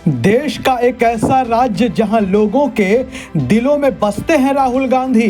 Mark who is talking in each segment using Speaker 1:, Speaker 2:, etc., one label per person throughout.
Speaker 1: देश का एक ऐसा राज्य जहां लोगों के दिलों में बसते हैं राहुल गांधी।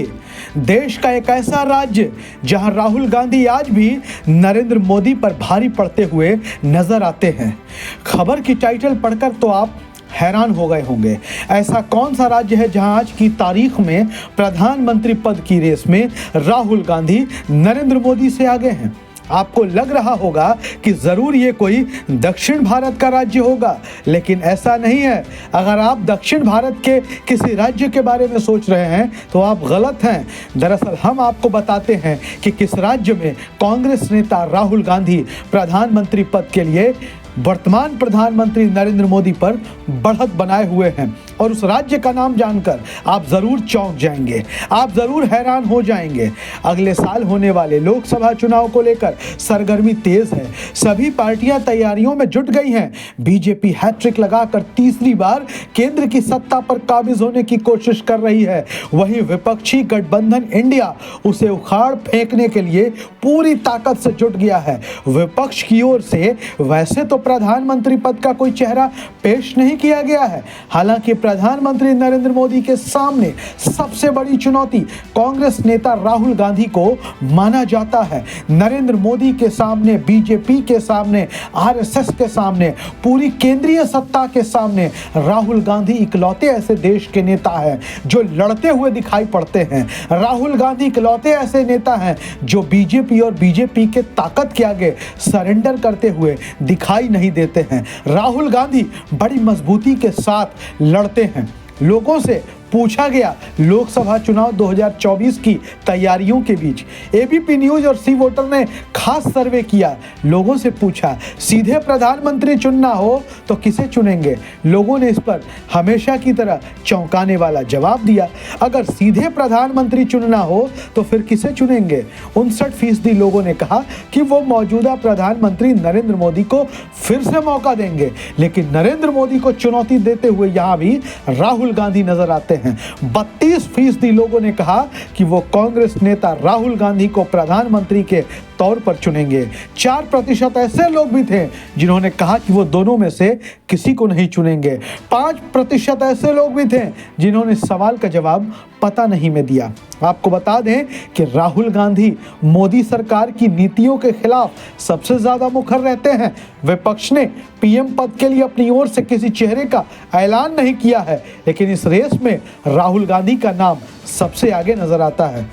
Speaker 1: देश का एक ऐसा राज्य जहां राहुल गांधी आज भी नरेंद्र मोदी पर भारी पड़ते हुए नजर आते हैं। खबर की टाइटल पढ़कर तो आप हैरान हो गए होंगे। ऐसा कौन सा राज्य है जहां आज की तारीख में प्रधानमंत्री पद की रेस में राहुल गांधी नरेंद्र मोदी से आगे हैं। आपको लग रहा होगा कि जरूर ये कोई दक्षिण भारत का राज्य होगा, लेकिन ऐसा नहीं है। अगर आप दक्षिण भारत के किसी राज्य के बारे में सोच रहे हैं तो आप गलत हैं। दरअसल हम आपको बताते हैं कि किस राज्य में कांग्रेस नेता राहुल गांधी प्रधानमंत्री पद के लिए वर्तमान प्रधानमंत्री नरेंद्र मोदी पर बढ़त बनाए हुए हैं। और उस राज्य का नाम जानकर आप जरूर चौंक जाएंगे, आप जरूर हैरान हो जाएंगे। अगले साल होने वाले लोकसभा चुनाव को लेकर सरगर्मी तेज है। सभी पार्टियां तैयारियों में जुट गई हैं। बीजेपी हैट्रिक लगाकर तीसरी बार केंद्र की सत्ता पर काबिज होने की कोशिश कर रही है। वहीं विपक्षी गठबंधन इंडिया उसे उखाड़ फेंकने के लिए पूरी ताकत से जुट गया है। विपक्ष की ओर से वैसे तो प्रधानमंत्री पद का कोई चेहरा पेश नहीं किया गया है। हालांकि प्रधानमंत्री नरेंद्र मोदी के सामने सबसे बड़ी चुनौती कांग्रेस नेता राहुल गांधी को माना जाता है। नरेंद्र मोदी के सामने, बीजेपी के सामने, आरएसएस के सामने, पूरी केंद्रीय सत्ता के सामने राहुल गांधी इकलौते ऐसे देश के नेता हैं जो लड़ते हुए दिखाई पड़ते हैं। राहुल गांधी इकलौते ऐसे नेता हैं जो बीजेपी और बीजेपी के ताकत के आगे सरेंडर करते हुए दिखाई नहीं देते हैं। राहुल गांधी बड़ी मजबूती के साथ लड़ते हैं। लोगों से पूछा गया लोकसभा चुनाव 2024 की तैयारियों के बीच एबीपी न्यूज और सी वोटर ने खास सर्वे किया। लोगों से पूछा सीधे प्रधानमंत्री चुनना हो तो किसे चुनेंगे। लोगों ने इस पर हमेशा की तरह चौंकाने वाला जवाब दिया। अगर सीधे प्रधानमंत्री चुनना हो तो फिर किसे चुनेंगे। 59% लोगों ने कहा कि वो मौजूदा प्रधानमंत्री नरेंद्र मोदी को फिर से मौका देंगे। लेकिन नरेंद्र मोदी को चुनौती देते हुए यहाँ भी राहुल गांधी नजर आते हैं। 32% लोगों ने कहा कि वो कांग्रेस नेता राहुल गांधी को प्रधानमंत्री के तौर पर चुनेंगे। 4% ऐसे लोग भी थे जिन्होंने कहा कि वो दोनों में से किसी को नहीं चुनेंगे। 5% ऐसे लोग भी थे जिन्होंने सवाल का जवाब पता नहीं में दिया। आपको बता दें कि राहुल गांधी मोदी सरकार की नीतियों के खिलाफ सबसे ज्यादा मुखर रहते हैं। विपक्ष ने पीएम पद के लिए अपनी ओर से किसी चेहरे का ऐलान नहीं किया है, लेकिन इस रेस में राहुल गांधी का नाम सबसे आगे नजर आता है।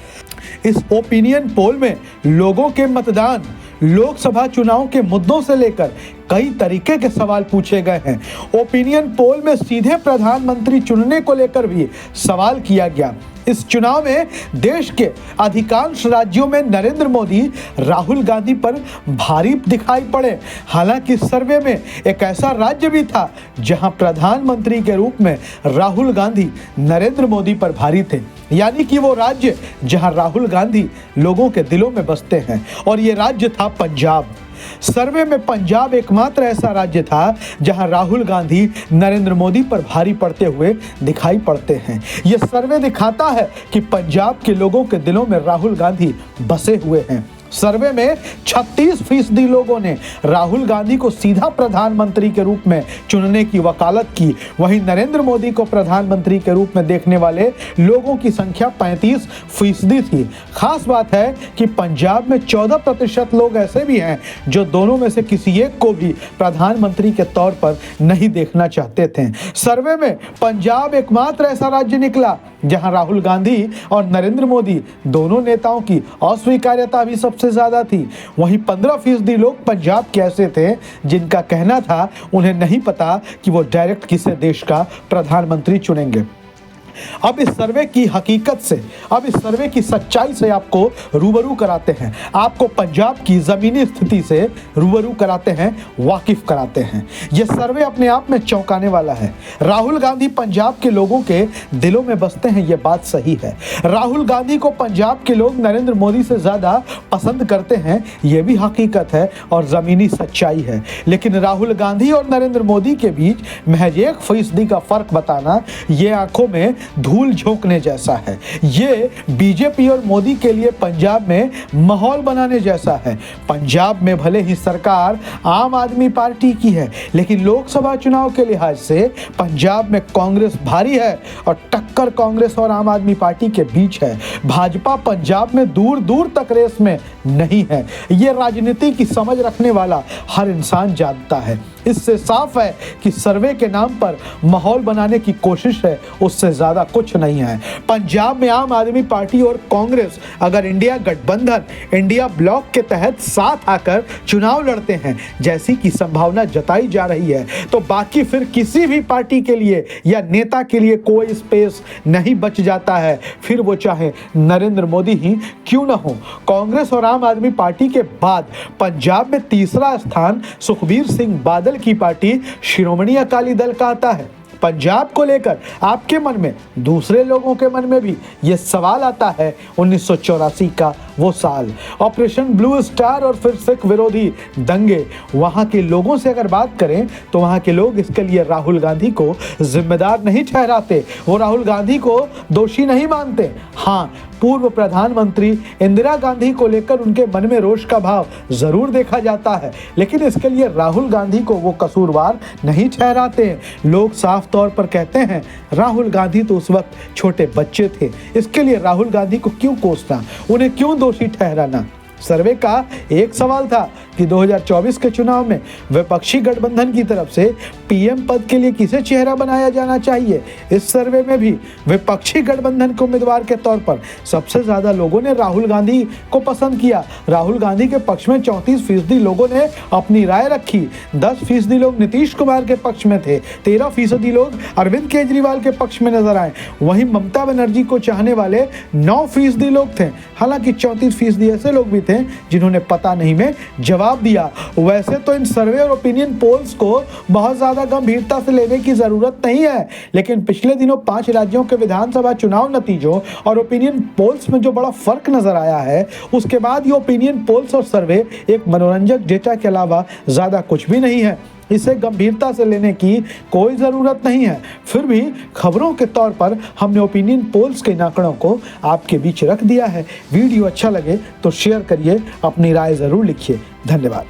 Speaker 1: इस ओपिनियन पोल में लोगों के मतदान, लोकसभा चुनाव के मुद्दों से लेकर कई तरीके के सवाल पूछे गए हैं। ओपिनियन पोल में सीधे प्रधानमंत्री चुनने को लेकर भी सवाल किया गया। इस चुनाव में देश के अधिकांश राज्यों में नरेंद्र मोदी राहुल गांधी पर भारी दिखाई पड़े। हालांकि सर्वे में एक ऐसा राज्य भी था जहां प्रधानमंत्री के रूप में राहुल गांधी नरेंद्र मोदी पर भारी थे, यानी कि वो राज्य जहां राहुल गांधी लोगों के दिलों में बसते हैं, और ये राज्य था पंजाब। सर्वे में पंजाब एकमात्र ऐसा राज्य था जहां राहुल गांधी नरेंद्र मोदी पर भारी पड़ते हुए दिखाई पड़ते हैं। यह सर्वे दिखाता है कि पंजाब के लोगों के दिलों में राहुल गांधी बसे हुए हैं। सर्वे में 36% लोगों ने राहुल गांधी को सीधा प्रधानमंत्री के रूप में चुनने की वकालत की। वहीं नरेंद्र मोदी को प्रधानमंत्री के रूप में देखने वाले लोगों की संख्या 35% थी। खास बात है कि पंजाब में 14% लोग ऐसे भी हैं जो दोनों में से किसी एक को भी प्रधानमंत्री के तौर पर नहीं देखना चाहते थे। सर्वे में पंजाब एकमात्र ऐसा राज्य निकला जहां राहुल गांधी और नरेंद्र मोदी दोनों नेताओं की अस्वीकार्यता भी सबसे ज्यादा थी। वहीं 15% लोग पंजाब के ऐसे थे जिनका कहना था उन्हें नहीं पता कि वो डायरेक्ट किसी देश का प्रधानमंत्री चुनेंगे। अब इस सर्वे की हकीकत से, अब इस सर्वे की सच्चाई से आपको रूबरू कराते हैं, आपको पंजाब की जमीनी स्थिति से रूबरू कराते हैं, वाकिफ कराते हैं। यह सर्वे अपने आप में चौंकाने वाला है। राहुल गांधी पंजाब के लोगों के दिलों में बसते हैं, यह बात सही है। राहुल गांधी को पंजाब के लोग नरेंद्र मोदी से ज्यादा पसंद करते हैं, यह भी हकीकत है और जमीनी सच्चाई है। लेकिन राहुल गांधी और नरेंद्र मोदी के बीच महज 1% का फर्क बताना, यह आंखों में धूल झोंकने जैसा है। ये बीजेपी और मोदी के लिए पंजाब में माहौल बनाने जैसा है। पंजाब में भले ही सरकार आम आदमी पार्टी की है, लेकिन लोकसभा चुनाव के लिहाज से पंजाब में कांग्रेस भारी है और टक्कर कांग्रेस और आम आदमी पार्टी के बीच है। भाजपा पंजाब में दूर दूर तक रेस में नहीं है। ये राजनीति की समझ रखने वाला हर इंसान जानता है। इससे साफ है कि सर्वे के नाम पर माहौल बनाने की कोशिश है, उससे ज्यादा कुछ नहीं है। पंजाब में आम आदमी पार्टी और कांग्रेस अगर इंडिया गठबंधन, इंडिया ब्लॉक के तहत साथ आकर चुनाव लड़ते हैं जैसी की संभावना जताई जा रही है, तो बाकी फिर किसी भी पार्टी के लिए या नेता के लिए कोई स्पेस नहीं बच जाता है, फिर वो चाहे नरेंद्र मोदी ही क्यों न हो। कांग्रेस और आम आदमी पार्टी के बाद पंजाब में तीसरा स्थान सुखबीर सिंह बादल की पार्टी शिरोमणि अकाली दल का आता है। पंजाब को लेकर आपके मन में, दूसरे लोगों के मन में भी ये सवाल आता है 1984 का वो साल, ऑपरेशन ब्लू स्टार और फिर सिख विरोधी दंगे। वहां के लोगों से अगर बात करें तो वहां के लोग इसके लिए राहुल गांधी को जिम्मेदार नहीं ठहराते, वो राहुल गांधी को दोषी नहीं मानते। हाँ, पूर्व प्रधानमंत्री इंदिरा गांधी को लेकर उनके मन में रोष का भाव जरूर देखा जाता है, लेकिन इसके लिए राहुल गांधी को वो कसूरवार नहीं ठहराते। लोग साफ तौर पर कहते हैं राहुल गांधी तो उस वक्त छोटे बच्चे थे, इसके लिए राहुल गांधी को क्यों कोसना, उन्हें क्यों दोषी ठहराना। सर्वे का एक सवाल था कि 2024 के चुनाव में विपक्षी गठबंधन की तरफ से पीएम पद के लिए किसे चेहरा बनाया जाना चाहिए। इस सर्वे में भी विपक्षी गठबंधन के उम्मीदवार के तौर पर सबसे ज्यादा लोगों ने राहुल गांधी को पसंद किया। राहुल गांधी के पक्ष में 34% लोगों ने अपनी राय रखी, 10% लोग नीतीश कुमार के पक्ष में थे, 13% लोग अरविंद केजरीवाल के पक्ष में नजर आए। वहीं ममता बनर्जी को चाहने वाले 9% लोग थे। हालांकि 34% ऐसे लोग भी थे जिन्होंने पता नहीं में जवाब दिया। वैसे तो इन सर्वे और ओपिनियन पोल्स को बहुत ज्यादा गंभीरता से लेने की जरूरत नहीं है, लेकिन पिछले दिनों 5 राज्यों के विधानसभा चुनाव नतीजों और ओपिनियन पोल्स में जो बड़ा फर्क नजर आया है, उसके बाद ये ओपिनियन पोल्स और सर्वे एक मनोरंजक डेटा के अलावा ज्यादा कुछ भी नहीं है। इसे गंभीरता से लेने की कोई ज़रूरत नहीं है। फिर भी खबरों के तौर पर हमने ओपिनियन पोल्स के आंकड़ों को आपके बीच रख दिया है। वीडियो अच्छा लगे तो शेयर करिए, अपनी राय ज़रूर लिखिए। धन्यवाद।